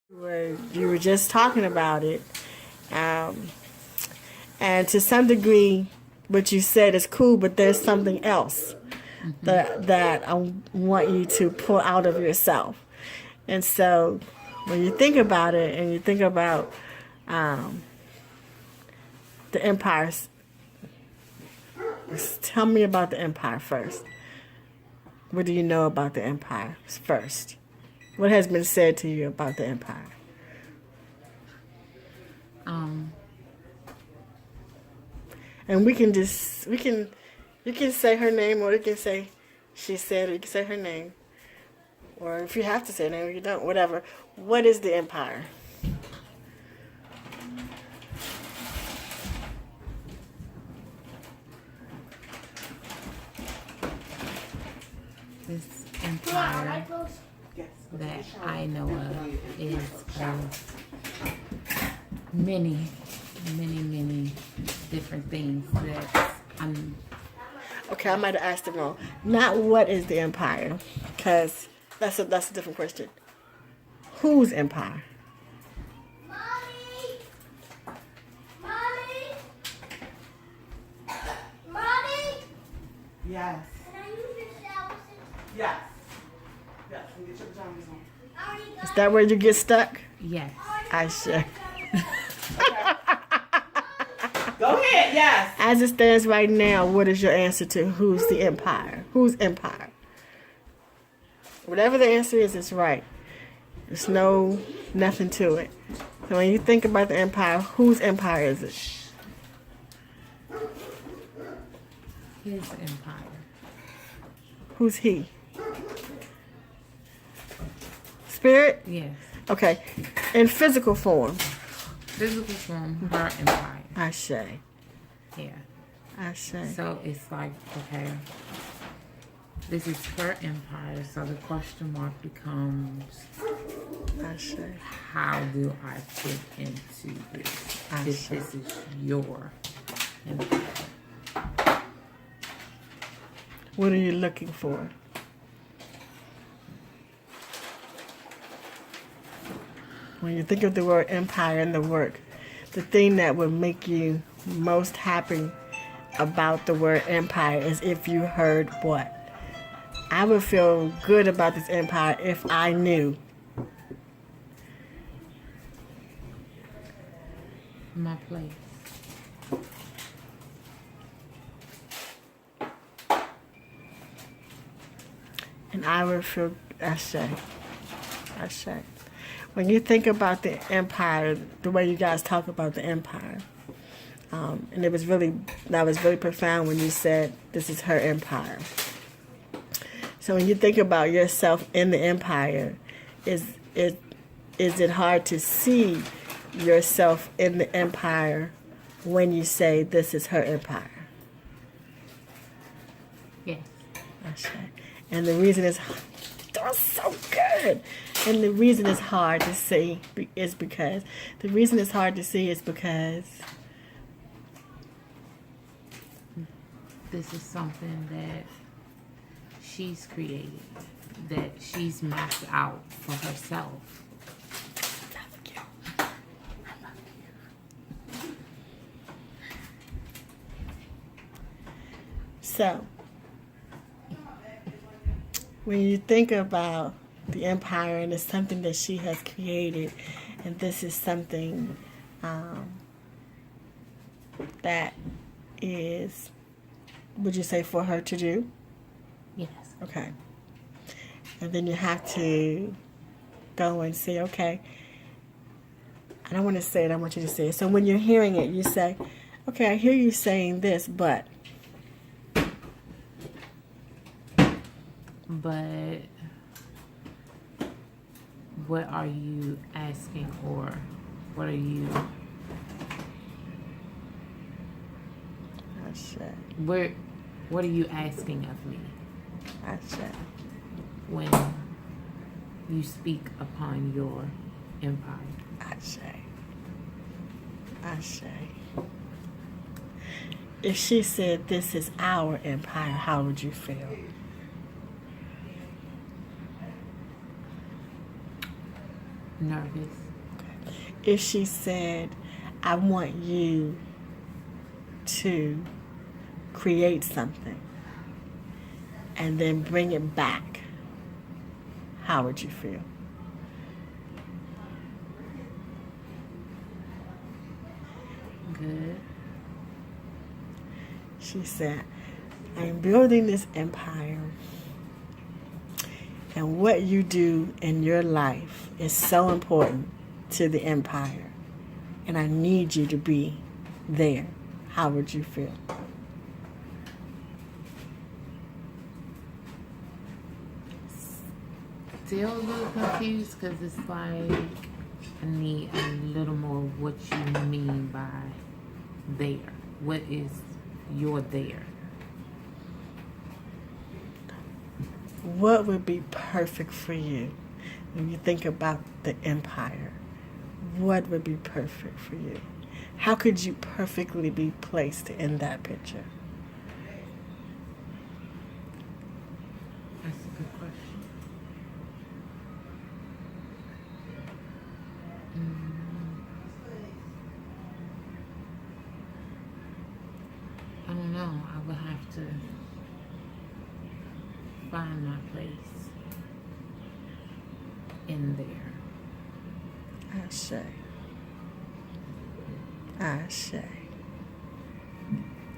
Where you were just talking about it, um, and to some degree, what you said is cool, but there's something else that I want you to pull out of yourself. And so, when you think about it, and you think about um, the empires, tell me about the empire first. What do you know about the empire first? What has been said to you about the empire? Um, And you can say her name, or you can say she said, or you can say her name, or if you have to say her name, you don't, whatever. What is the empire? this empire that I know of is many, many different things that I'm. Okay, I might have asked it wrong. Not what is the empire, because that's a different question. Whose empire? Mommy! Mommy! Mommy! Yes. Can I use your shower? Yes. Yes. Get your pajamas on. I already got Is that where you get stuck? Yes. I sure. Go ahead, yes. As it stands right now, what is your answer to who's the empire? Whose empire? Whatever the answer is, it's right. There's nothing to it. So when you think about the empire, whose empire is it? His empire. Who's he? Spirit? Yes. Okay. In physical form. Physical form, her empire. I say. Yeah. I say. So it's like, okay, this is her empire. So the question mark becomes, I say. how do I fit into this? I If see. this is your empire. What are you looking for? When you think of the word empire and the work, the thing that would make you most happy about the word empire is if you heard what? I would feel good about this empire if I knew. My place. And I would feel, I say. When you think about the empire, the way you guys talk about the empire, and that was really profound when you said this is her empire. So when you think about yourself in the empire, is it hard to see yourself in the empire when you say this is her empire? Yes. That's right. And the reason is that's so good. And the reason it's hard to see is because This is something that she's created, that she's mapped out for herself. So when you think about the empire and it's something that she has created, and this is something that is, would you say, for her to do? Yes. Okay. And then you have to go and say, okay, I don't want to say it, I want you to say it. So when you're hearing it, you say, okay, I hear you saying this, but. But what are you asking, or what are you? I said, What are you asking of me I said, when you speak upon your empire? I say. If she said this is our empire, how would you feel? Nervous. If she said, I want you to create something and then bring it back, how would you feel? Good. She said, I'm building this empire, and what you do in your life is so important to the empire, and I need you to be there. How would you feel? Still a little confused because it's like I need a little more of what you mean by there. What is your there? What would be perfect for you when you think about the empire? What would be perfect for you? How could you perfectly be placed in that picture? That's a good question. I don't know. I would have to find my place in there. Ashe. Ashe.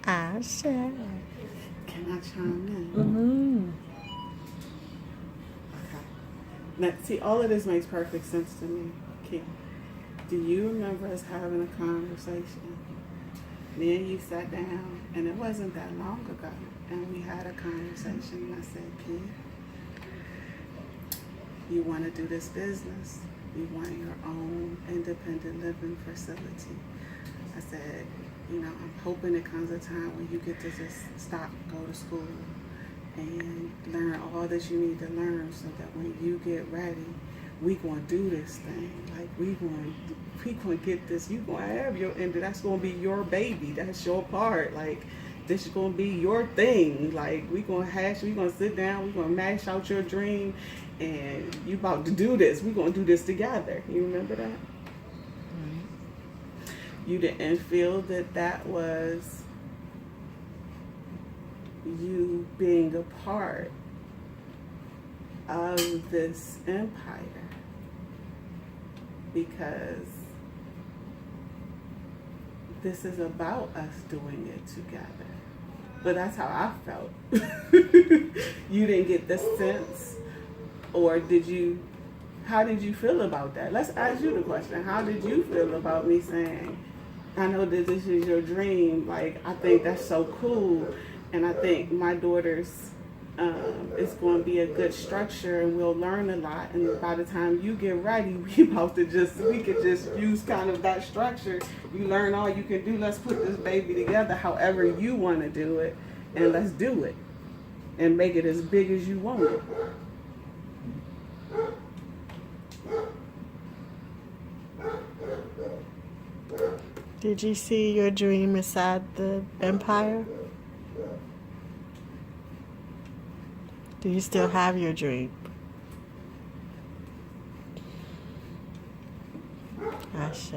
Ashe. Can I chime in? Mm-hmm. Okay. Now, see, all of this makes perfect sense to me. Kim, do you remember us having a conversation? Me and you sat down, and it wasn't that long ago, and we had a conversation, and I said, Kim, you want to do this business. You want your own independent living facility. I said, you know, I'm hoping it comes a time when you get to just stop, go to school, and learn all that you need to learn so that when you get ready, we gonna do this thing. Like we gonna get this. You gonna have your end. That's gonna be your baby. That's your part. Like this is gonna be your thing. Like we gonna sit down. We gonna mash out your dream, and you about to do this. We gonna do this together. You remember that? You didn't feel that was you being a part of this empire, because this is about us doing it together. But that's how I felt. You didn't get the sense, or did you? How did you feel about that? Let's ask you the question. How did you feel about me saying, I know that this is your dream. Like, I think that's so cool. And I think my daughter's, it's going to be a good structure and we'll learn a lot. And by the time you get ready, we could just use kind of that structure. You learn all you can do. Let's put this baby together however you want to do it. And let's do it. And make it as big as you want it. Did you see your dream inside the empire? Do you still have your dream? Ashe.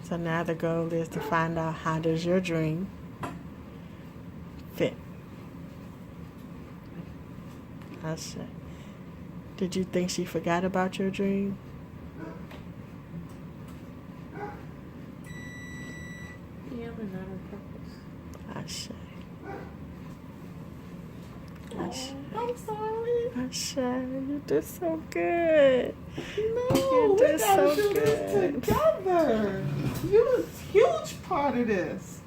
So now the goal is to find out, how does your dream fit? Ashe. Did you think she forgot about your dream? Yeah, but not on purpose. Ashe. Ashe. I'm sorry. Ashe, you did so good. No, did we so gotta do good. this together. You're a huge part of this.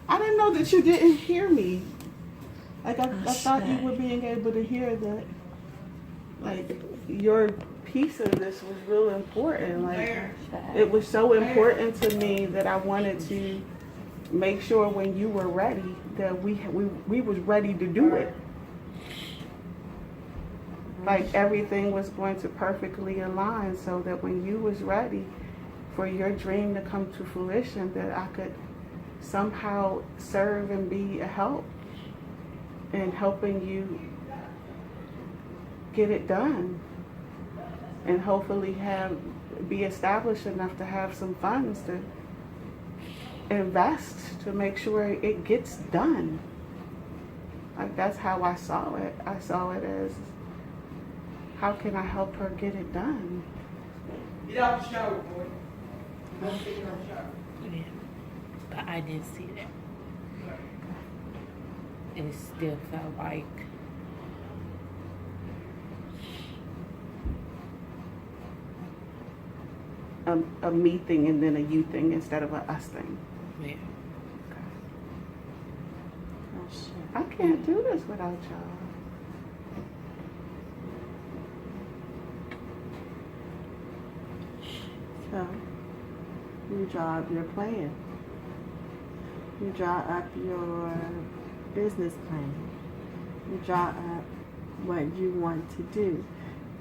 I didn't know that you didn't hear me. Like I thought you were being able to hear that. Like your piece of this was real important. Like it was so important to me that I wanted to make sure when you were ready that we was ready to do it. Like everything was going to perfectly align so that when you was ready for your dream to come to fruition, that I could somehow serve and be a help in helping you get it done. and hopefully be established enough to have some funds to invest to make sure it gets done. Like, that's how I saw it. I saw it as, how can I help her get it done? Get out the shower, boy. Don't take it out the shower. Yeah. But I didn't see that. And it still felt like A me thing and then a you thing instead of a us thing. yeah. Oh, shit. I can't do this without y'all. So, you draw up your plan. You draw up your business plan. You draw up what you want to do.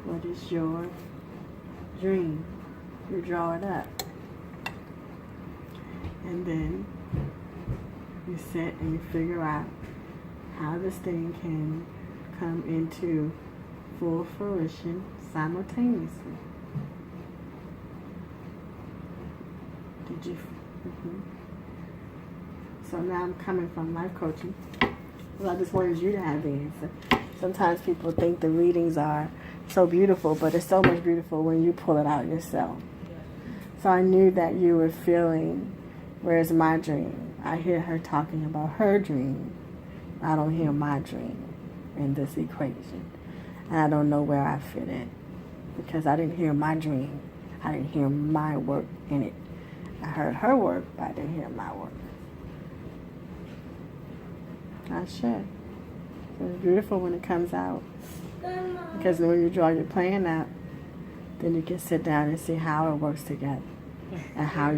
What is your dream? You draw it up. And then you sit and you figure out how this thing can come into full fruition simultaneously. Did you? So now I'm coming from life coaching. Well, I just wanted you to have the answer. Sometimes people think the readings are so beautiful, but it's so much beautiful when you pull it out yourself. So I knew that you were feeling, where's my dream? I hear her talking about her dream. I don't hear my dream in this equation. And I don't know where I fit in because I didn't hear my dream. I didn't hear my work in it. I heard her work, but I didn't hear my work. I should. It's beautiful when it comes out. Because when you draw your plan out, then you can sit down and see how it works together and how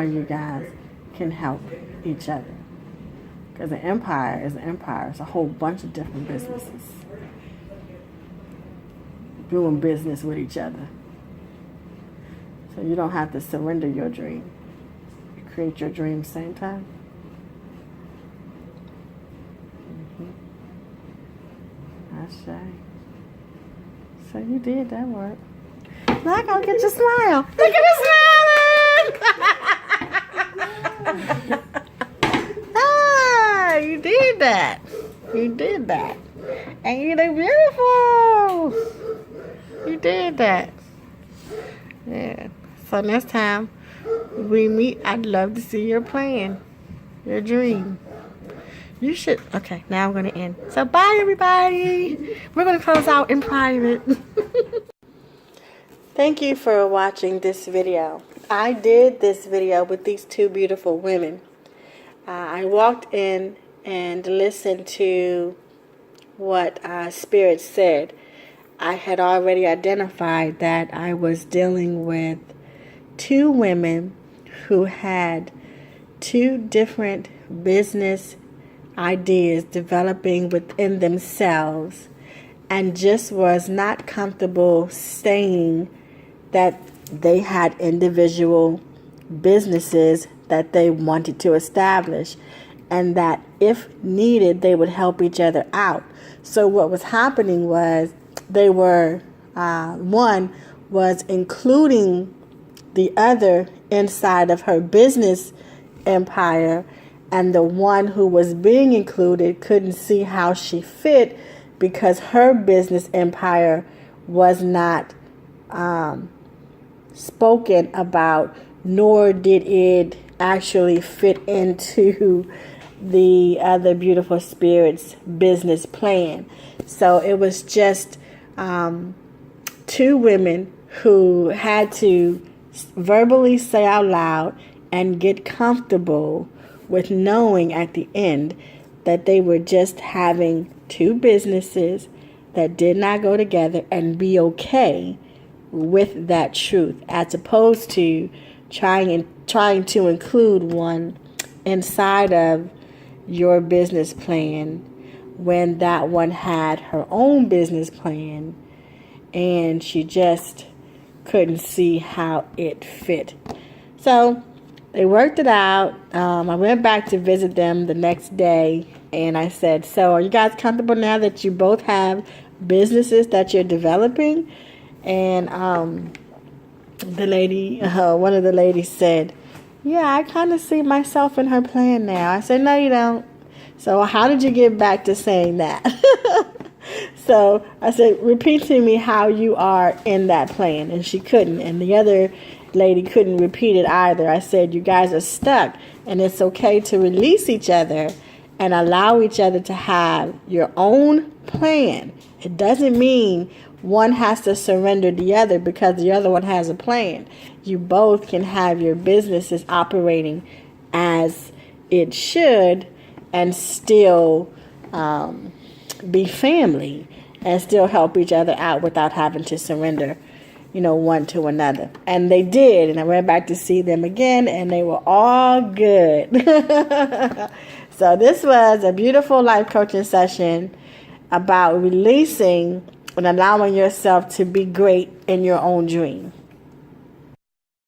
you guys can help each other. Because an empire is an empire. It's a whole bunch of different businesses doing business with each other. So you don't have to surrender your dream. You create your dream same time. I say. So you did that work. Now I gotta get your smile. Look at you smiling! Ah, you did that. You did that. And you look beautiful. You did that. Yeah. So next time we meet, I'd love to see your plan, your dream. You should. Okay, now I'm going to end. So bye, everybody. We're going to close out in private. Thank you for watching this video. I did this video with these two beautiful women. I walked in and listened to what Spirit said. I had already identified that I was dealing with two women who had two different business ideas developing within themselves and just was not comfortable saying that they had individual businesses that they wanted to establish and that if needed they would help each other out. So what was happening was they were one was including the other inside of her business empire, and the one who was being included couldn't see how she fit because her business empire was not spoken about, nor did it actually fit into the other beautiful spirit's business plan. So it was just two women who had to verbally say out loud and get comfortable with knowing at the end that they were just having two businesses that did not go together and be okay with that truth, as opposed to trying to include one inside of your business plan when that one had her own business plan and she just couldn't see how it fit. So they worked it out. I went back to visit them the next day and I said, so are you guys comfortable now that you both have businesses that you're developing? And the lady, one of the ladies said, yeah, I kind of see myself in her plan now. I said, no, you don't. So how did you get back to saying that? So I said, repeat to me how you are in that plan. And she couldn't. And the other lady couldn't repeat it either. I said, you guys are stuck. And it's okay to release each other and allow each other to have your own plan. It doesn't mean one has to surrender the other because the other one has a plan. You both can have your businesses operating as it should and still be family and still help each other out without having to surrender, one to another. And they did. And I went back to see them again, and they were all good. So this was a beautiful life coaching session about releasing and allowing yourself to be great in your own dream.